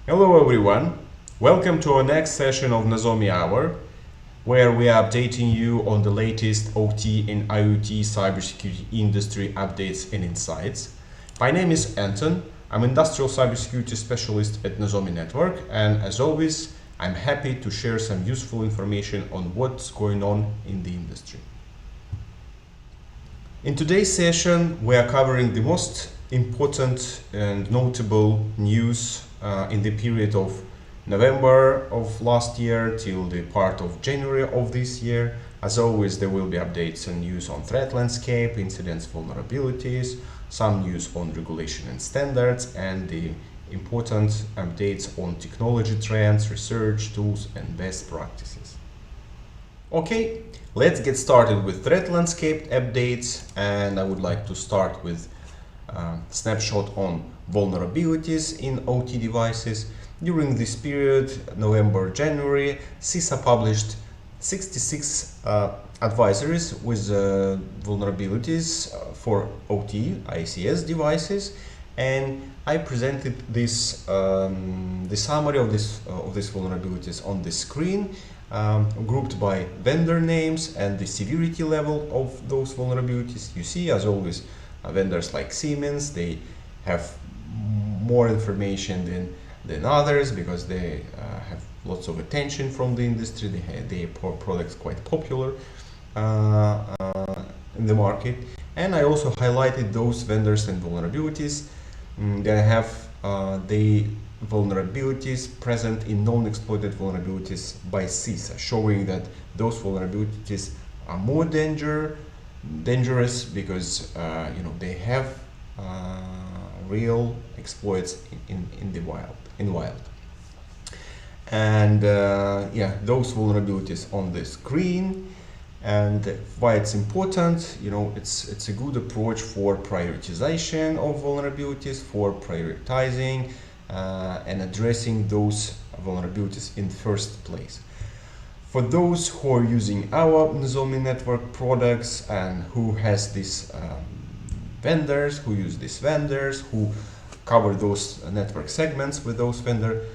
Hello everyone, welcome to our next session of Nozomi Hour, where we are updating you on the latest OT and IoT cybersecurity industry updates and insights. My name is Anton, I'm industrial cybersecurity specialist at Nozomi Network, and as always, I'm happy to share some useful information on what's going on in the industry. In today's session, we are covering the most important and notable news in the period of November of last year till the part of January of this year. As always, there will be updates and news on threat landscape, incidents, vulnerabilities, some news on regulation and standards, and the important updates on technology trends, research, tools, and best practices. Okay, let's get started with threat landscape updates, and I would like to start with a snapshot on vulnerabilities in OT devices. During this period, November-January, CISA published 66 advisories with vulnerabilities for OT ICS devices, and I presented this the summary of these vulnerabilities on the screen, grouped by vendor names and the severity level of those vulnerabilities. You see, as always, vendors like Siemens, they have more information than others because they have lots of attention from the industry. Their products quite popular in the market. And I also highlighted those vendors and vulnerabilities that have the vulnerabilities present in non-exploited vulnerabilities by CISA, showing that those vulnerabilities are more dangerous because they have real exploits in the wild. And those vulnerabilities on the screen. And why it's important, it's a good approach for prioritization of vulnerabilities, for prioritizing and addressing those vulnerabilities in first place. For those who are using our Nozomi Network products and who has these vendors, who use these vendors, who cover those network segments with those vendors,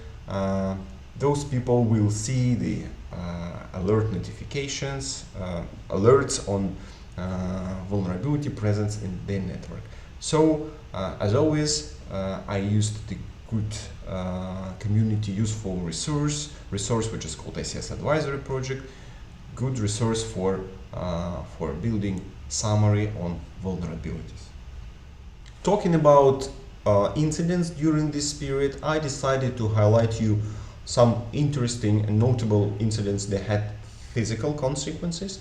those people will see the alert notifications, alerts on vulnerability presence in their network. So, as always, I used the good community useful resource which is called ICS Advisory Project, good resource for building summary on vulnerabilities. Talking about incidents during this period, I decided to highlight you some interesting and notable incidents that had physical consequences.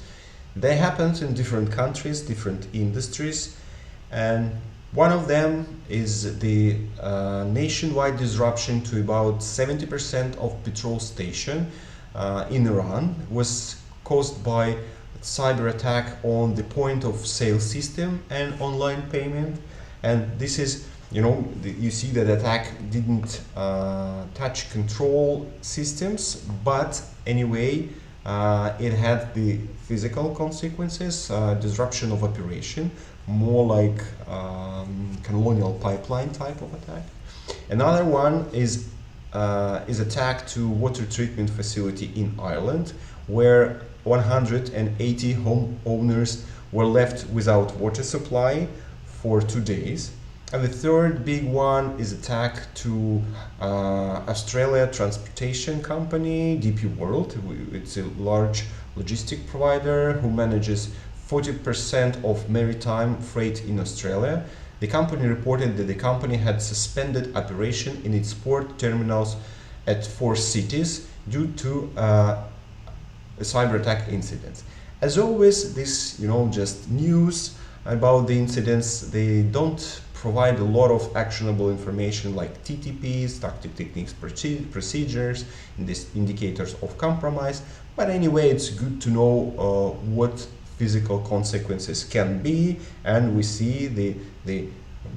They happened in different countries, different industries, and one of them is the nationwide disruption to about 70% of petrol station in Iran was caused by cyber attack on the point of sale system and online payment. And this is, you see that attack didn't touch control systems, but anyway, it had the physical consequences, disruption of operation, more like colonial pipeline type of attack. Another one is attack to water treatment facility in Ireland, where 180 homeowners were left without water supply for 2 days. And the third big one is attack to Australia transportation company, DP World. It's a large logistic provider who manages 40% of maritime freight in Australia. The company reported that the company had suspended operation in its port terminals at 4 cities due to a cyber attack incident. As always, this, just news about the incidents, they don't provide a lot of actionable information like TTPs, tactic techniques, procedures, and these indicators of compromise. But anyway, it's good to know what physical consequences can be, and we see the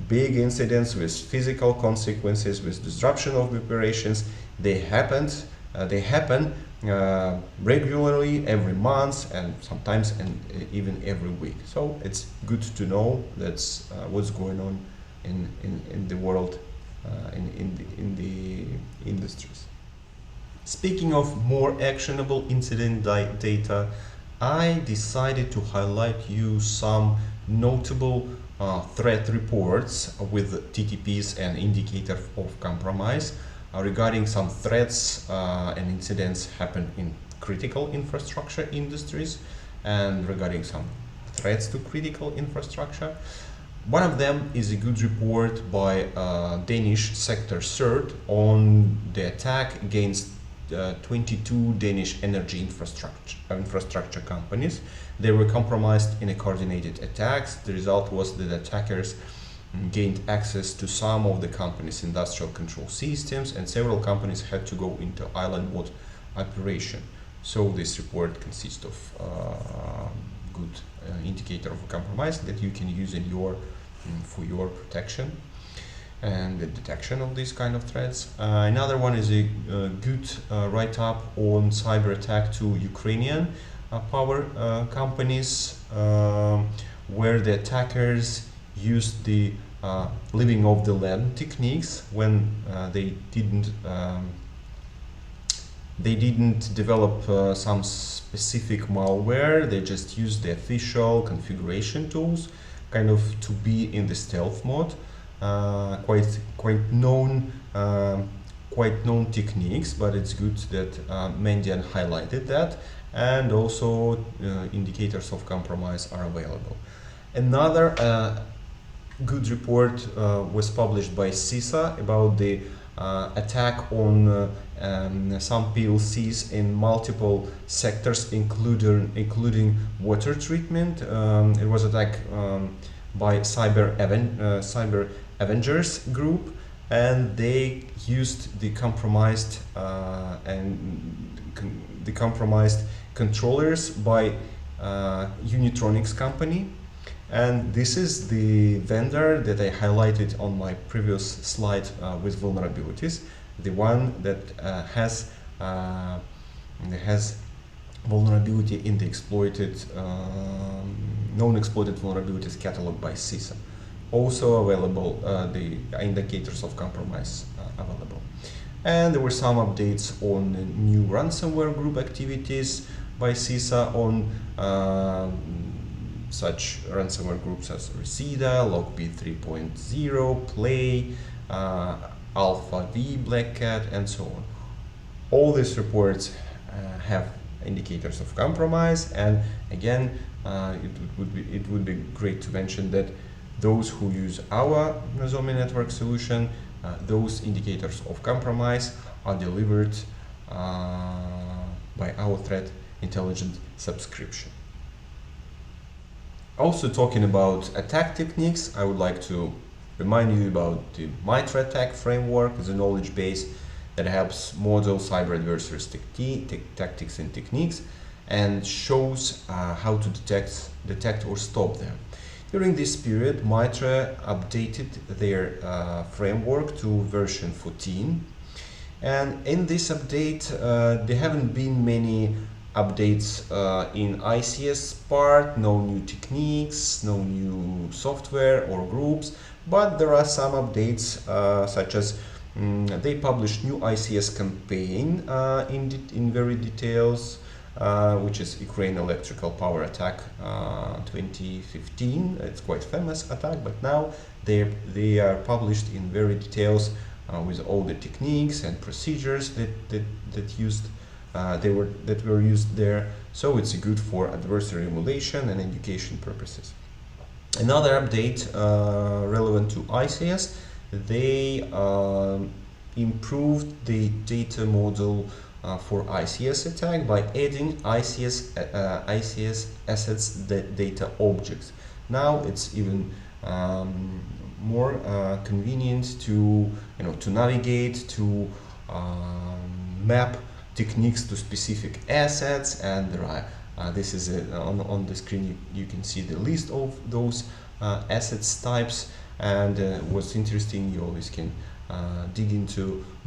big incidents with physical consequences, with disruption of operations. They happen regularly, every month, and sometimes even every week. So it's good to know that's what's going on in the world, in the industries. Speaking of more actionable incident data, I decided to highlight you some notable threat reports with TTPs and indicators of compromise regarding some threats and incidents happened in critical infrastructure industries and regarding some threats to critical infrastructure. One of them is a good report by Danish sector CERT on the attack against 22 Danish energy infrastructure companies. They were compromised in a coordinated attacks. The result was that attackers gained access to some of the company's industrial control systems, and several companies had to go into island mode operation. So this report consists of good indicator of compromise that you can use in your for your protection and the detection of these kind of threats. Another one is a good write-up on cyber attack to Ukrainian power companies, where the attackers used the living off the land techniques when they didn't develop some specific malware. They just used the official configuration tools, kind of to be in the stealth mode. Quite known techniques, but it's good that Mendian highlighted that, and also indicators of compromise are available. Another good report was published by CISA about the attack on some PLCs in multiple sectors, including water treatment. It was attack by Cyber Avengers group, and they used the compromised controllers by Unitronics company. And this is the vendor that I highlighted on my previous slide with vulnerabilities, the one that has vulnerability in the known exploited vulnerabilities catalog by CISA. Also available, the indicators of compromise available. And there were some updates on new ransomware group activities by CISA on such ransomware groups as Reseda, LogB 3.0, Play, Alpha V, Black Cat, and so on. All these reports have indicators of compromise, and again, it would be great to mention that those who use our Nozomi network solution, those indicators of compromise are delivered by our threat intelligence subscription. Also, talking about attack techniques, I would like to remind you about the Mitra Attack framework. It's a knowledge base that helps model cyber adversaries tactics and techniques, and shows how to detect or stop them. During this period, Mitra updated their framework to version 14, and in this update there haven't been many updates in ICS part, no new techniques, no new software or groups, but there are some updates such as they published new ICS campaign in very details, which is Ukraine Electrical Power Attack 2015. It's quite famous attack, but now they are published in very details with all the techniques and procedures that were used there. So it's good for adversary emulation and education purposes. Another update relevant to ICS, they improved the data model for ICS attack by adding ICS assets data objects. Now it's even more convenient to navigate, to map techniques to specific assets, and there are this is on the screen. You can see the list of those assets types, and what's interesting, you always can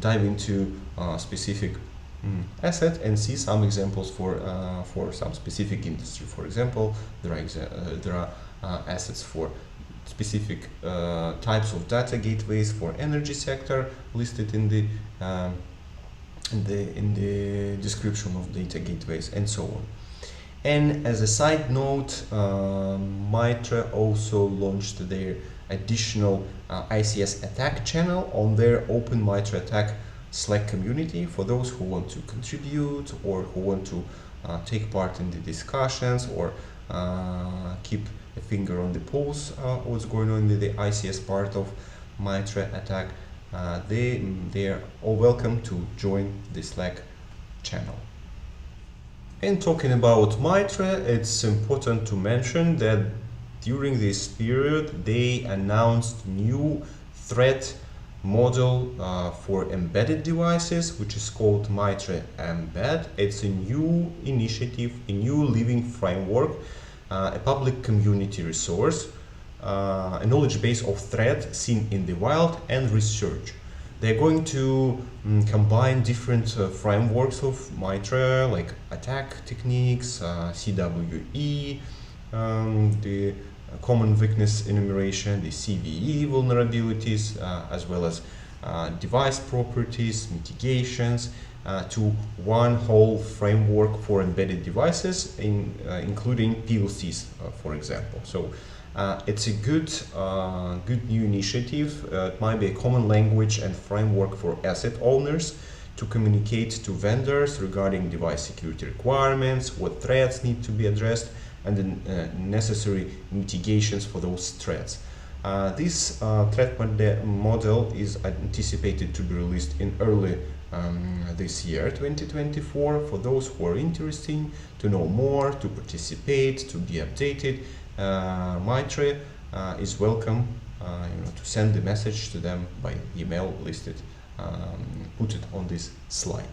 dive into specific asset and see some examples for some specific industry. For example, there are assets for specific types of data gateways for energy sector listed in the in the description of data gateways and so on. And as a side note, Mitra also launched their additional ICS Attack channel on their Open Mitra Attack Slack community for those who want to contribute or who want to take part in the discussions or keep a finger on the pulse what's going on in the ICS part of Mitra Attack. They are all welcome to join the Slack channel. And talking about Mitra, it's important to mention that during this period they announced new threat model for embedded devices, which is called Mitra Embed. It's a new initiative, a new living framework, a public community resource, a knowledge base of threat seen in the wild and research. They're going to combine different frameworks of Mitra, like attack techniques, CWE, the common weakness enumeration, the CVE vulnerabilities, as well as device properties, mitigations, to one whole framework for embedded devices, including PLCs, for example. So it's a good new initiative. It might be a common language and framework for asset owners to communicate to vendors regarding device security requirements, what threats need to be addressed, and the necessary mitigations for those threats. This threat model is anticipated to be released in early this year, 2024. For those who are interested to know more, to participate, to be updated, Mitra is welcome to send the message to them by email listed, put it on this slide.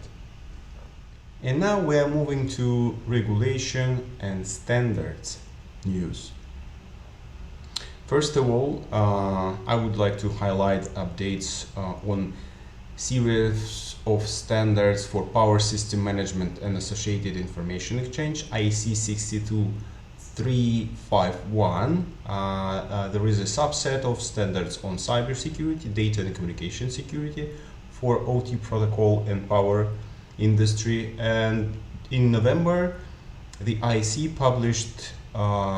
And now we are moving to regulation and standards news. First of all, I would like to highlight updates on series of standards for power system management and associated information exchange, IEC 62351. There is a subset of standards on cybersecurity, data and communication security for OT protocol and power industry, and in November the IEC published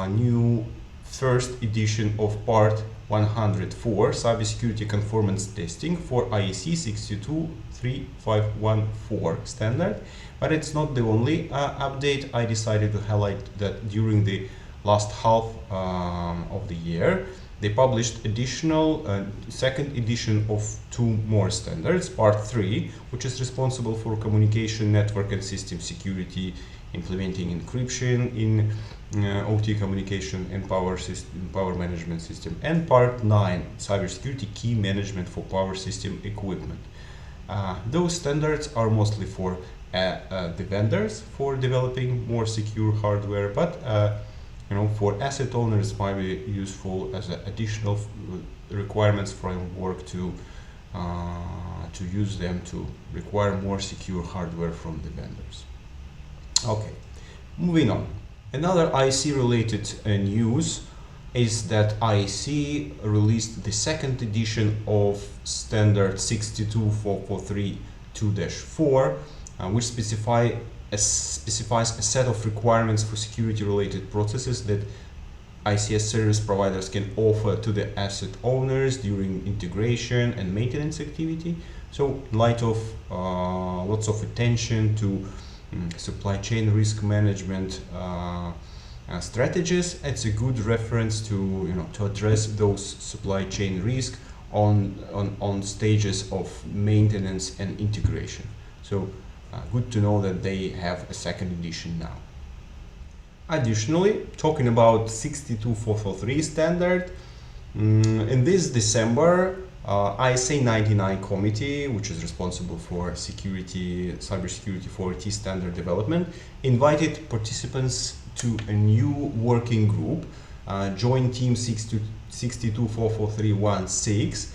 new first edition of part 104 cybersecurity conformance testing for IEC 62351 standard. But it's not the only update. I decided to highlight that during the last half of the year they published additional second edition of two more standards, part 3, which is responsible for communication, network and system security, implementing encryption in OT communication and power management system, and part 9, cybersecurity key management for power system equipment. Those standards are mostly for the vendors for developing more secure hardware, but for asset owners might be useful as an additional requirements framework to use them to require more secure hardware from the vendors. Okay, moving on. Another IEC related news is that IEC released the second edition of standard 62443-2-4, which specifies a set of requirements for security related processes that ICS service providers can offer to the asset owners during integration and maintenance activity. So in light of lots of attention to supply chain risk management strategies, it's a good reference to address those supply chain risk on stages of maintenance and integration. So good to know that they have a second edition now. Additionally, talking about 62443 standard, in this December, ISA 99 committee, which is responsible for cybersecurity for IT standard development, invited participants to a new working group, Joint Team 6244316,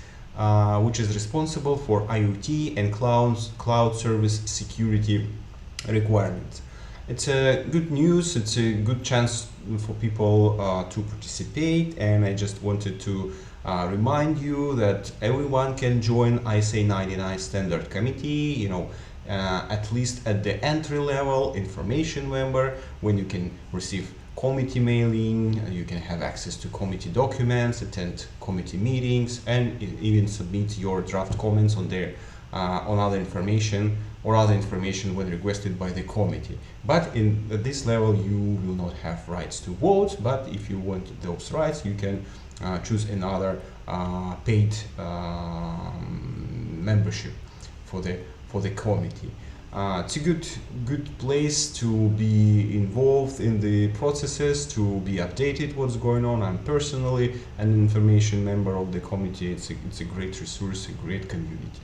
which is responsible for IoT and cloud service security requirements. It's a good news, it's a good chance for people to participate, and I just wanted to remind you that everyone can join ISA 99 standard committee. at least at the entry level information member, when you can receive committee mailing, you can have access to committee documents, attend committee meetings, and even submit your draft comments on their on other information when requested by the committee. But at this level you will not have rights to vote, but if you want those rights you can choose another paid membership for the committee. It's a good place to be involved in the processes, to be updated what's going on. I'm personally an information member of the committee. It's a great resource, a great community.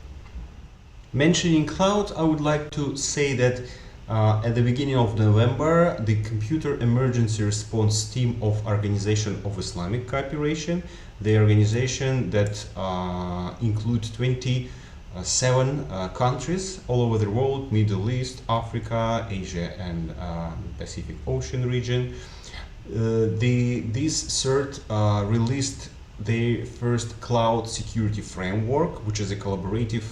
Mentioning cloud, I would like to say that at the beginning of November, the Computer Emergency Response Team of Organization of Islamic Cooperation, the organization that includes 27 countries all over the world, Middle East, Africa, Asia, and Pacific Ocean region. This CERT released their first cloud security framework, which is a collaborative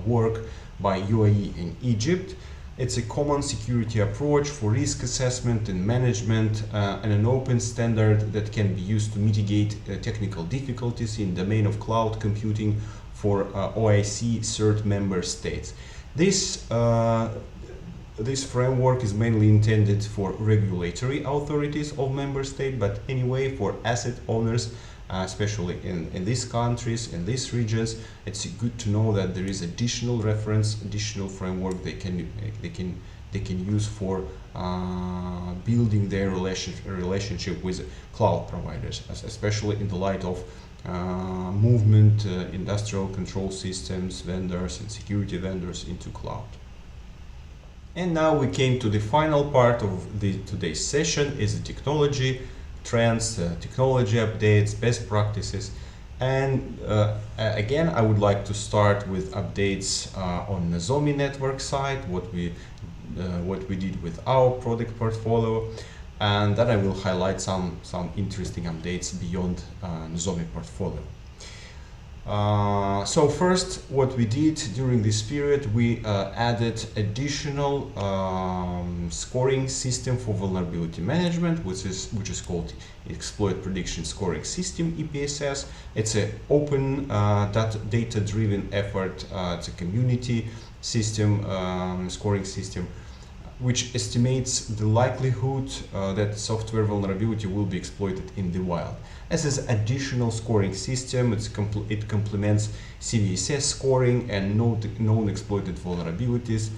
work by UAE and Egypt. It's a common security approach for risk assessment and management, and an open standard that can be used to mitigate technical difficulties in the domain of cloud computing for OIC CERT member states. This framework is mainly intended for regulatory authorities of member states, but anyway, for asset owners, especially in these countries, in these regions, it's good to know that there is additional reference, additional framework they can use for building their relationship with cloud providers, especially in the light of movement, industrial control systems vendors and security vendors into cloud. And now we came to the final part of today's session, is the technology trends, technology updates, best practices. And again, I would like to start with updates on Nozomi network side, what we did with our product portfolio, and then I will highlight some interesting updates beyond Nozomi portfolio. So first, what we did during this period, we added additional scoring system for vulnerability management, which is called Exploit Prediction Scoring System, EPSS. It's an open data-driven effort. It's a community system, scoring system, which estimates the likelihood that software vulnerability will be exploited in the wild. As an additional scoring system, it complements CISA scoring and known exploited vulnerabilities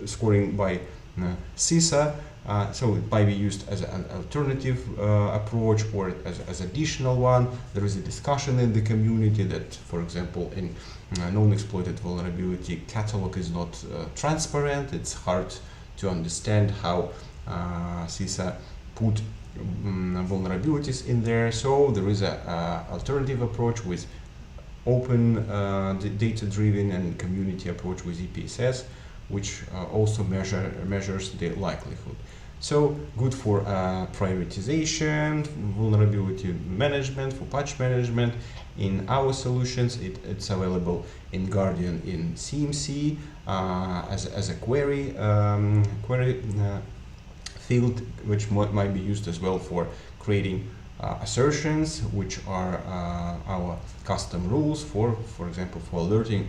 scoring by CISA. So it might be used as an alternative approach or as additional one. There is a discussion in the community that, for example, in known exploited vulnerability catalog is not transparent. It's hard to understand how CISA put vulnerabilities in there. So there is an alternative approach with open data-driven and community approach with EPSS, which also measures the likelihood. So good for prioritization, vulnerability management, for patch management. In our solutions, it's available in Guardian in CMC as a query field, which might be used as well for creating assertions, which are our custom rules for example, for alerting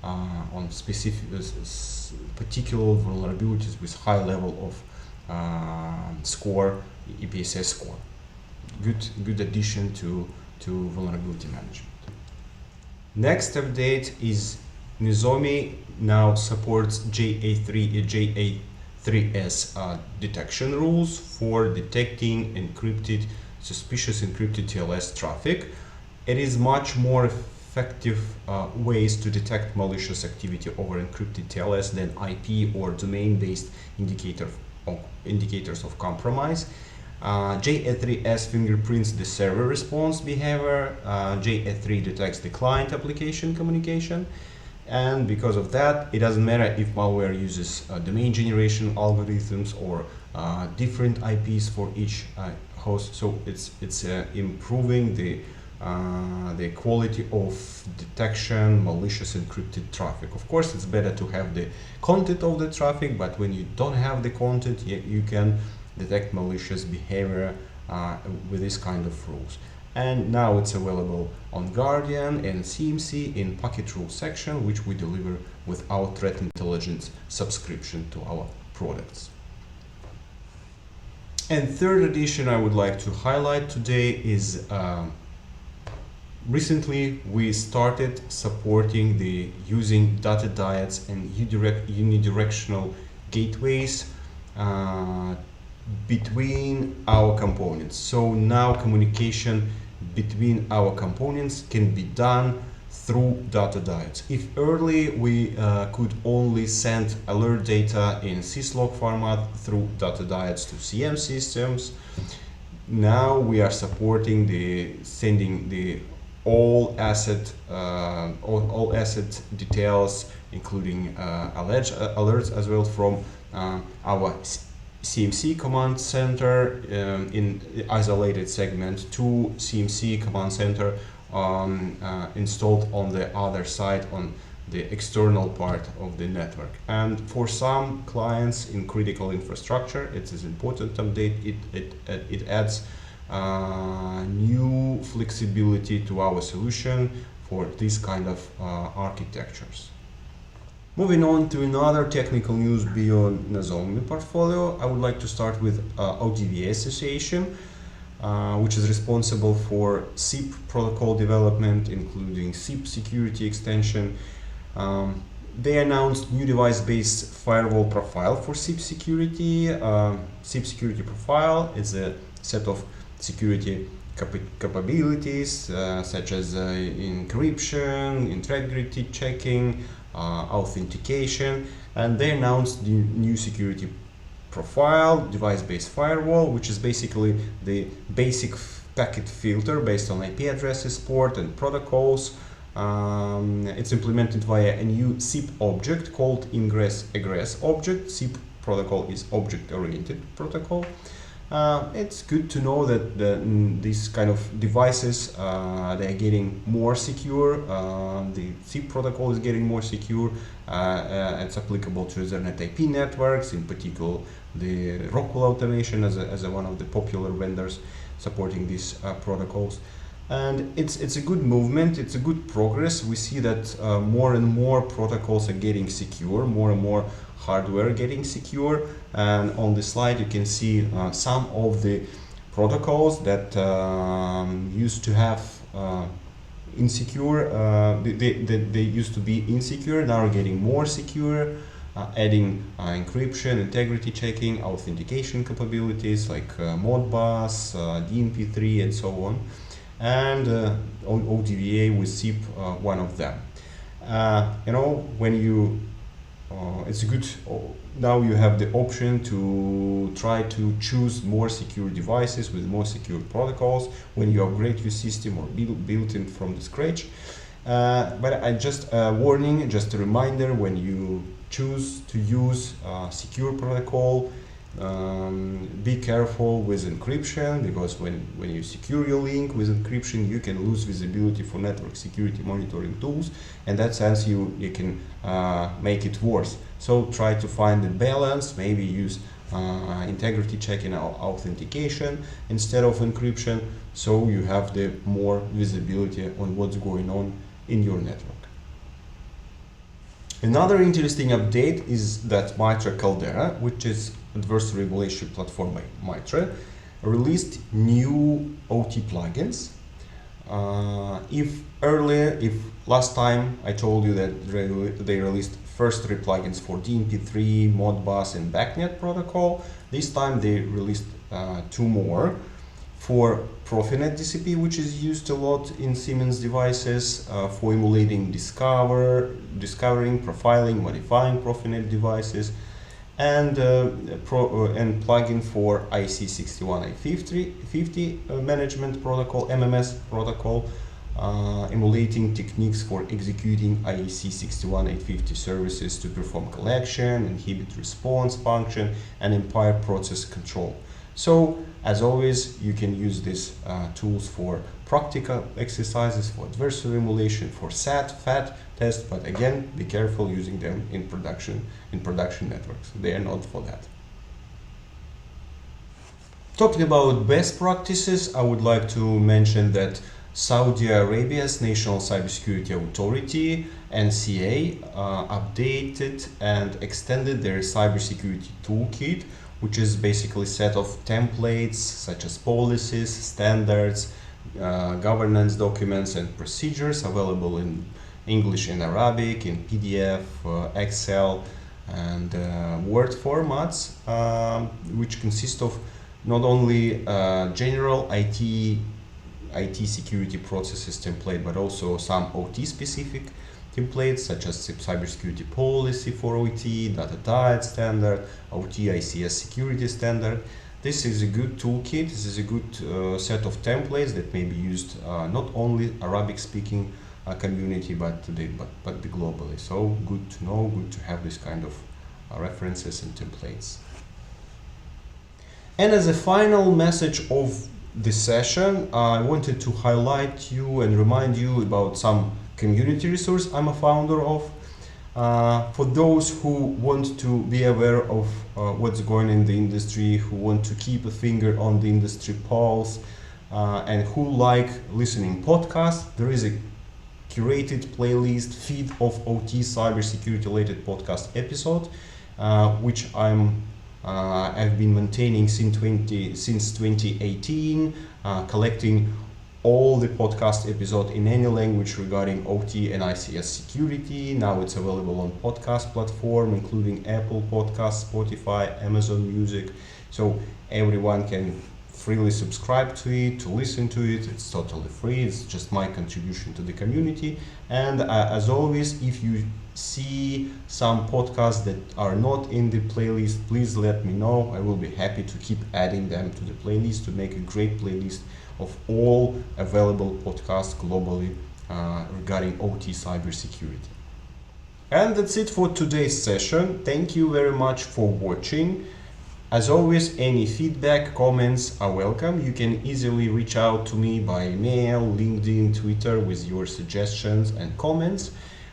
on specific particular vulnerabilities with high level of score, EPSS score. Good addition to vulnerability management. Next update is Nozomi now supports JA3S detection rules for detecting suspicious encrypted TLS traffic. It is much more effective ways to detect malicious activity over encrypted TLS than IP or domain-based indicators of compromise. JA3S fingerprints the server response behavior. JA3 detects the client application communication. And because of that, it doesn't matter if malware uses domain generation algorithms or different IPs for each host. So it's improving the the quality of detection malicious encrypted traffic. Of course, it's better to have the content of the traffic, but when you don't have the content, you can detect malicious behavior with this kind of rules. And now it's available on Guardian and CMC in packet rule section, which we deliver with our threat intelligence subscription to our products. And third addition I would like to highlight today is recently we started supporting the using data diodes and unidirectional gateways between our components. So now communication between our components can be done through data diodes. If early we could only send alert data in syslog format through data diodes to CM systems, now we are supporting sending the all asset details, including alerts as well from our CMC command center in isolated segment to CMC command center installed on the other side on the external part of the network. And for some clients in critical infrastructure, it is important update. It adds new flexibility to our solution for this kind of architectures. Moving on to another technical news beyond Nozomi portfolio, I would like to start with ODV Association, which is responsible for SIP protocol development, including SIP security extension. They announced new device-based firewall profile for SIP security. SIP security profile is a set of security capabilities such as encryption, integrity checking, authentication, and they announced the new security profile device-based firewall, which is basically the basic packet filter based on IP addresses, port and protocols. It's implemented via a new SIP object called ingress-egress object. SIP protocol is object-oriented protocol. It's good to know that these kind of devices they're getting more secure. The SIP protocol is getting more secure. It's applicable to Ethernet IP networks, in particular the Rockwell Automation as one of the popular vendors supporting these protocols. And it's a good movement, it's a good progress. We see that more and more protocols are getting secure, more and more hardware getting secure. And on the slide you can see some of the protocols that used to have insecure, they used to be insecure, now are getting more secure, adding encryption, integrity checking, authentication capabilities like Modbus, DNP3 and so on. And ODVA with SIP, one of them. When you it's good. Now you have the option to try to choose more secure devices with more secure protocols when you upgrade your system or build it from the scratch. But I just a warning, just a reminder, when you choose to use secure protocol, be careful with encryption, because when you secure your link with encryption, you can lose visibility for network security monitoring tools, and that sense you can make it worse. So try to find the balance, maybe use integrity checking or authentication instead of encryption, so you have the more visibility on what's going on in your network. Another interesting update is that Mitra Caldera, which is adversary regulation platform by Mitra, released new OT plugins. If last time I told you that they released first 3 plugins for DNP3, Modbus and BACnet protocol, this time they released 2 more for Profinet DCP, which is used a lot in Siemens devices for emulating discovering, profiling, modifying Profinet devices, and plugin for IC61850 management protocol, MMS protocol, emulating techniques for executing IEC61850 services to perform collection, inhibit response function, and impair process control. So, as always, you can use these tools for practical exercises, for adversary emulation, for SAT, FAT tests, but again, be careful using them in production networks. They are not for that. Talking about best practices, I would like to mention that Saudi Arabia's National Cybersecurity Authority, NCA, updated and extended their cybersecurity toolkit, which is basically a set of templates such as policies, standards, governance documents and procedures available in English and Arabic, in PDF, Excel and Word formats, which consist of not only general IT security processes template, but also some OT specific templates such as cybersecurity policy for OT, data diet standard, OT ICS security standard. This is a good toolkit. This is a good set of templates that may be used not only Arabic speaking community but globally. So good to know, good to have this kind of references and templates. And as a final message of this session, I wanted to highlight you and remind you about some community resource I'm a founder of. For those who want to be aware of what's going on in the industry, who want to keep a finger on the industry pulse, and who like listening podcasts, there is a curated playlist feed of OT cybersecurity related podcast episode, which I've been maintaining since 2018, collecting all the podcast episodes in any language regarding OT and ICS security. Now it's available on podcast platform, including Apple Podcasts, Spotify, Amazon Music. So everyone can freely subscribe to it, to listen to it. It's totally free. It's just my contribution to the community. And as always, if you see some podcasts that are not in the playlist, please let me know. I will be happy to keep adding them to the playlist to make a great playlist of all available podcasts globally regarding OT cybersecurity. And that's it for today's session. Thank you very much for watching. As always, any feedback, comments are welcome. You can easily reach out to me by email, LinkedIn, Twitter with your suggestions and comments.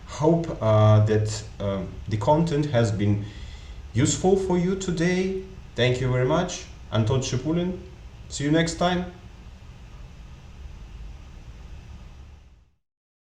Hope that the content has been useful for you today. Thank you very much. Anton Shipulin. See you next time.